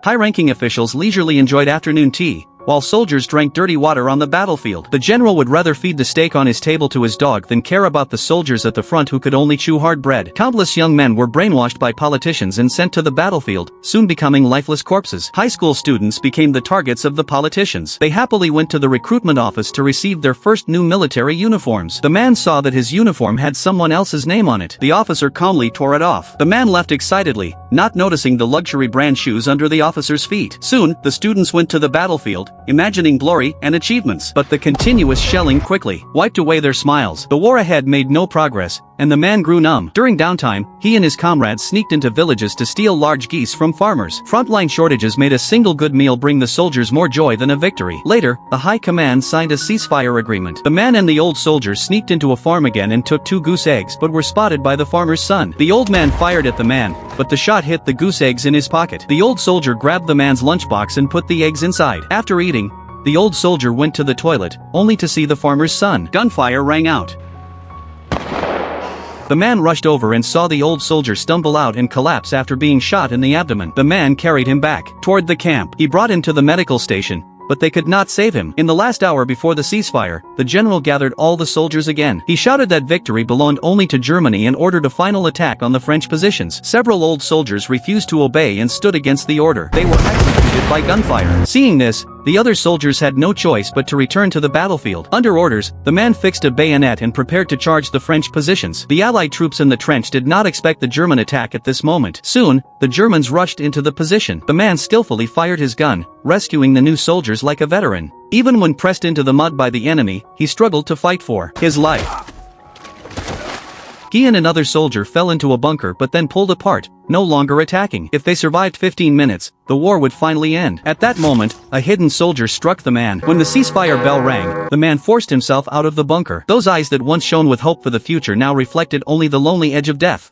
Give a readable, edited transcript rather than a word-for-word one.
High-ranking officials leisurely enjoyed afternoon tea, while soldiers drank dirty water on the battlefield. The general would rather feed the steak on his table to his dog than care about the soldiers at the front who could only chew hard bread. Countless young men were brainwashed by politicians and sent to the battlefield, soon becoming lifeless corpses. High school students became the targets of the politicians. They happily went to the recruitment office to receive their first new military uniforms. The man saw that his uniform had someone else's name on it. The officer calmly tore it off. The man left excitedly, not noticing the luxury brand shoes under the officer's feet. Soon, the students went to the battlefield, imagining glory and achievements. But the continuous shelling quickly wiped away their smiles. The war ahead made no progress, and the man grew numb. During downtime, he and his comrades sneaked into villages to steal large geese from farmers. Frontline shortages made a single good meal bring the soldiers more joy than a victory. Later, the high command signed a ceasefire agreement. The man and the old soldier sneaked into a farm again and took 2 goose eggs but were spotted by the farmer's son. The old man fired at the man, but the shot hit the goose eggs in his pocket. The old soldier grabbed the man's lunchbox and put the eggs inside. After eating, the old soldier went to the toilet, only to see the farmer's son. Gunfire rang out. The man rushed over and saw the old soldier stumble out and collapse after being shot in the abdomen. The man carried him back toward the camp. He brought him to the medical station, but they could not save him. In the last hour before the ceasefire, the general gathered all the soldiers again. He shouted that victory belonged only to Germany and ordered a final attack on the French positions. Several old soldiers refused to obey and stood against the order. They were executed by gunfire. Seeing this, the other soldiers had no choice but to return to the battlefield. Under orders, the man fixed a bayonet and prepared to charge the French positions. The Allied troops in the trench did not expect the German attack at this moment. Soon, the Germans rushed into the position. The man skillfully fired his gun, rescuing the new soldiers like a veteran. Even when pressed into the mud by the enemy, he struggled to fight for his life. He and another soldier fell into a bunker but then pulled apart, no longer attacking. If they survived 15 minutes, the war would finally end. At that moment, a hidden soldier struck the man. When the ceasefire bell rang, the man forced himself out of the bunker. Those eyes that once shone with hope for the future now reflected only the lonely edge of death.